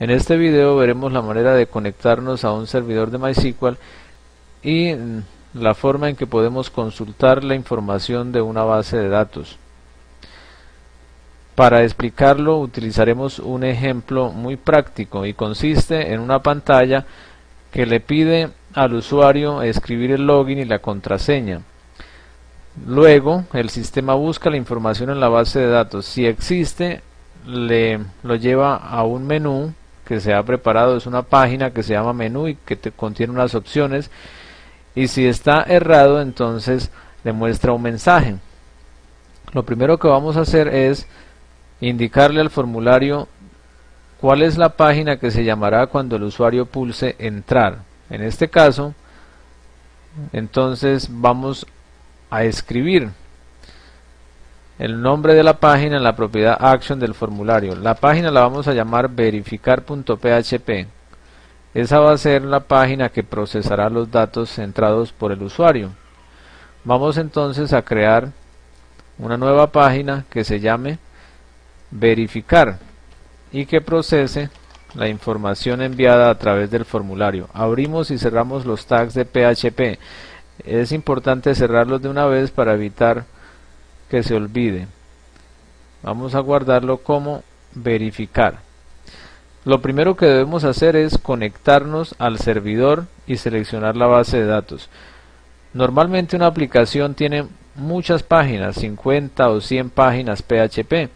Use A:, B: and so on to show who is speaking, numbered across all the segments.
A: En este video veremos la manera de conectarnos a un servidor de MySQL y la forma en que podemos consultar la información de una base de datos. Para explicarlo utilizaremos un ejemplo muy práctico y consiste en una pantalla que le pide al usuario escribir el login y la contraseña. Luego el sistema busca la información en la base de datos. Si existe, lo lleva a un menú que se ha preparado. Es una página que se llama menú y que contiene unas opciones, y si está errado entonces le muestra un mensaje. Lo primero que vamos a hacer es indicarle al formulario cuál es la página que se llamará cuando el usuario pulse entrar. En este caso entonces vamos a escribir el nombre de la página en la propiedad action del formulario. La página la vamos a llamar verificar.php. Esa va a ser la página que procesará los datos entrados por el usuario. Vamos entonces a crear una nueva página que se llame verificar y que procese la información enviada a través del formulario. Abrimos y cerramos los tags de PHP. Es importante cerrarlos de una vez para evitar que se olvide. Vamos a guardarlo como verificar. Lo primero que debemos hacer es conectarnos al servidor y seleccionar la base de datos. Normalmente una aplicación tiene muchas páginas, 50 o 100 páginas PHP,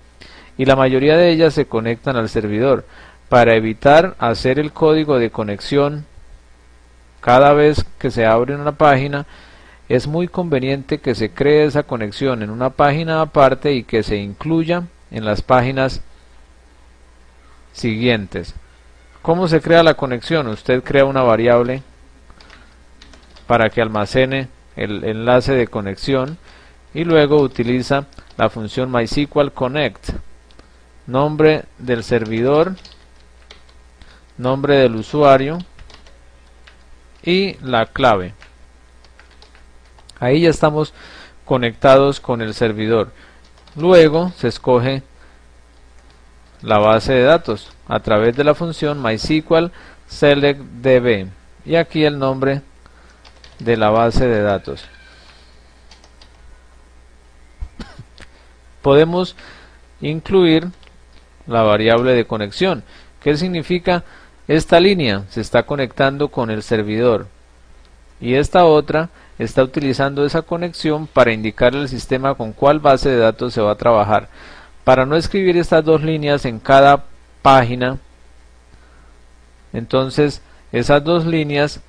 A: y la mayoría de ellas se conectan al servidor. Para evitar hacer el código de conexión cada vez que se abre una página, es muy conveniente que se cree esa conexión en una página aparte y que se incluya en las páginas siguientes. ¿Cómo se crea la conexión? Usted crea una variable para que almacene el enlace de conexión y luego utiliza la función MySQL connect, nombre del servidor, nombre del usuario y la clave. Ahí ya estamos conectados con el servidor. Luego se escoge la base de datos a través de la función MySQL select db y aquí el nombre de la base de datos. Podemos incluir la variable de conexión. ¿Qué significa? Esta línea se está conectando con el servidor y esta otra está utilizando esa conexión para indicarle al sistema con cuál base de datos se va a trabajar. Para no escribir estas dos líneas en cada página, entonces esas dos líneas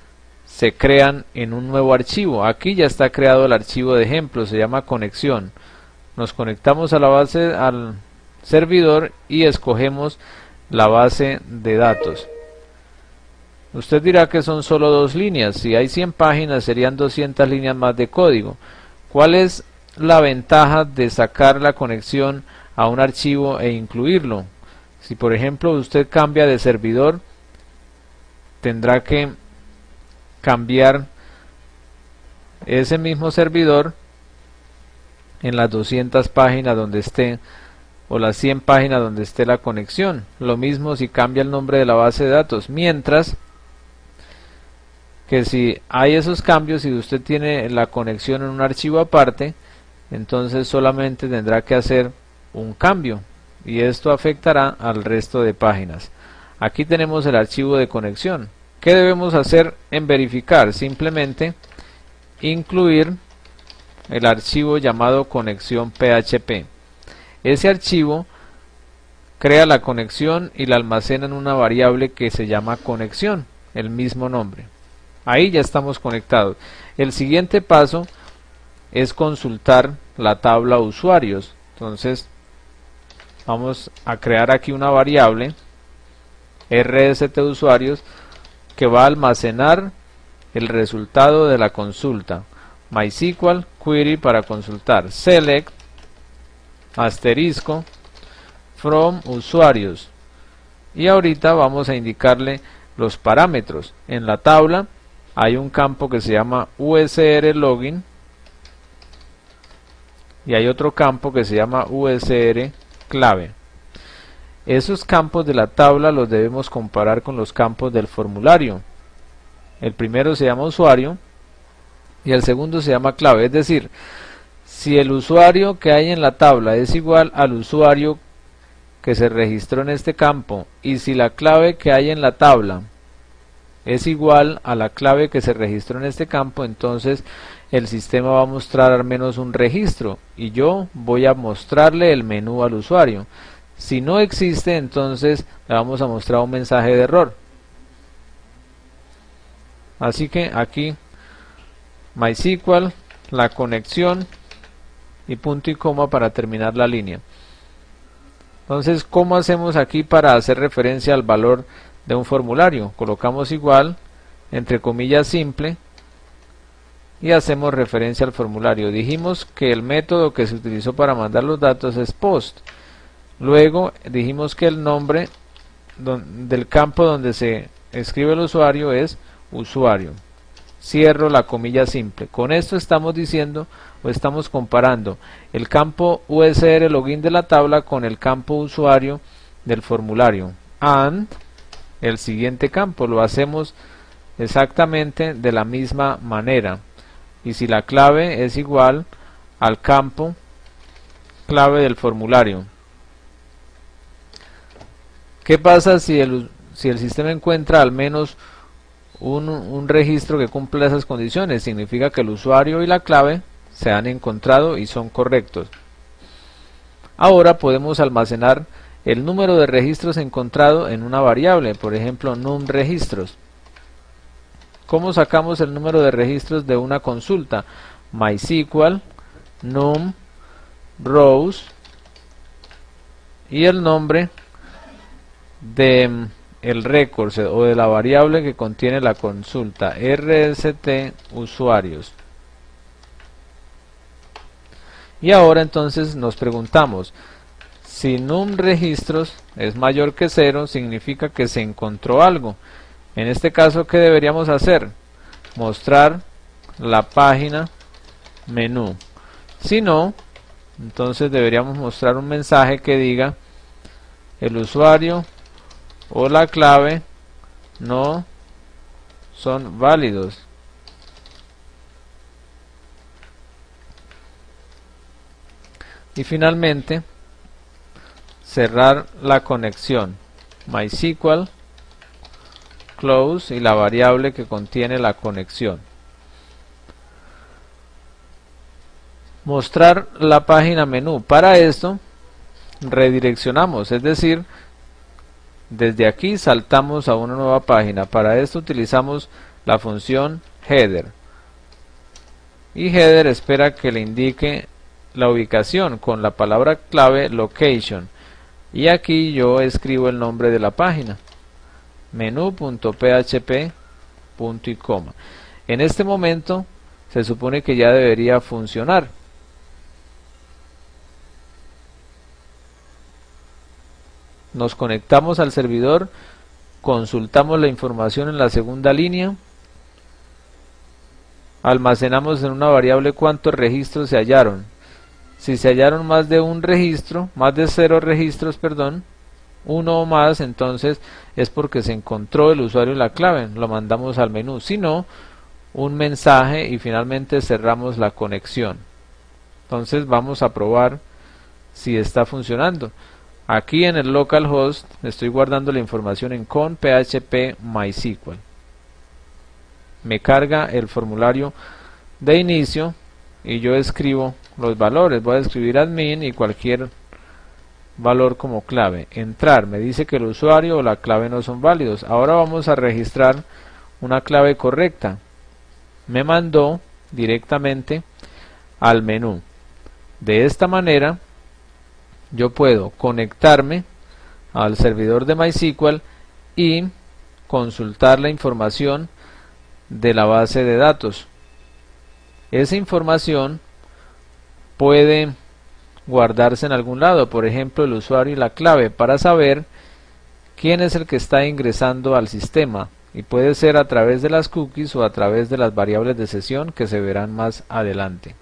A: se crean en un nuevo archivo. Aquí ya está creado el archivo de ejemplo, se llama conexión. Nos conectamos a la base, al servidor, y escogemos la base de datos. Usted dirá que son solo dos líneas. Si hay 100 páginas serían 200 líneas más de código. ¿Cuál es la ventaja de sacar la conexión a un archivo e incluirlo? Si por ejemplo usted cambia de servidor, tendrá que cambiar ese mismo servidor en las 200 páginas donde esté, o las 100 páginas donde esté la conexión. Lo mismo si cambia el nombre de la base de datos, mientras que si hay esos cambios y usted tiene la conexión en un archivo aparte, entonces solamente tendrá que hacer un cambio y esto afectará al resto de páginas. Aquí tenemos el archivo de conexión. ¿Qué debemos hacer en verificar? Simplemente incluir el archivo llamado conexión PHP. Ese archivo crea la conexión y la almacena en una variable que se llama conexión, el mismo nombre. Ahí ya estamos conectados. El siguiente paso es consultar la tabla usuarios. Entonces vamos a crear aquí una variable rst usuarios que va a almacenar el resultado de la consulta. MySQL query para consultar select asterisco from usuarios, y ahorita vamos a indicarle los parámetros. En la tabla hay un campo que se llama usr login y hay otro campo que se llama usr clave. Esos campos de la tabla los debemos comparar con los campos del formulario. El primero se llama usuario y el segundo se llama clave, es decir, si el usuario que hay en la tabla es igual al usuario que se registró en este campo y si la clave que hay en la tabla es igual a la clave que se registró en este campo, entonces el sistema va a mostrar al menos un registro y yo voy a mostrarle el menú al usuario. Si no existe, entonces le vamos a mostrar un mensaje de error. Así que aquí MySQL, la conexión y punto y coma para terminar la línea. Entonces, ¿cómo hacemos aquí para hacer referencia al valor de un formulario? Colocamos igual, entre comillas simple, y hacemos referencia al formulario. Dijimos que el método que se utilizó para mandar los datos es post. Luego dijimos que el nombre del campo donde se escribe el usuario es usuario. Cierro la comilla simple. Con esto estamos diciendo o estamos comparando el campo USR login de la tabla con el campo usuario del formulario. And el siguiente campo lo hacemos exactamente de la misma manera. Y si la clave es igual al campo clave del formulario. ¿Qué pasa si el sistema encuentra al menos un registro que cumpla esas condiciones? Significa que el usuario y la clave se han encontrado y son correctos. Ahora podemos almacenar el número de registros encontrado en una variable, por ejemplo num registros. ¿Cómo sacamos el número de registros de una consulta? MySQL num rows y el nombre de el record o de la variable que contiene la consulta, rst usuarios. Y ahora entonces nos preguntamos, si num registros es mayor que 0, significa que se encontró algo. En este caso, ¿qué deberíamos hacer? Mostrar la página menú. Si no, entonces deberíamos mostrar un mensaje que diga el usuario o la clave no son válidos. Y finalmente cerrar la conexión MySQL close y la variable que contiene la conexión. Mostrar la página menú. Para esto redireccionamos, es decir, desde aquí saltamos a una nueva página. Para esto utilizamos la función header y header espera que le indique la ubicación con la palabra clave location y aquí yo escribo el nombre de la página menú.php punto y coma. En este momento se supone que ya debería funcionar. Nos conectamos al servidor, consultamos la información en la segunda línea, almacenamos en una variable cuántos registros se hallaron. Si se hallaron más de un registro, más de 0 registros, perdón, uno o más, entonces es porque se encontró el usuario y la clave, lo mandamos al menú. Si no, un mensaje y finalmente cerramos la conexión. Entonces vamos a probar si está funcionando. Aquí en el localhost estoy guardando la información en con php MySQL. Me carga el formulario de inicio y yo escribo los valores. Voy a escribir admin y cualquier valor como clave. Entrar, me dice que el usuario o la clave no son válidos. Ahora vamos a registrar una clave correcta. Me mandó directamente al menú. De esta manera yo puedo conectarme al servidor de MySQL y consultar la información de la base de datos. Esa información puede guardarse en algún lado, por ejemplo el usuario y la clave, para saber quién es el que está ingresando al sistema, y puede ser a través de las cookies o a través de las variables de sesión que se verán más adelante.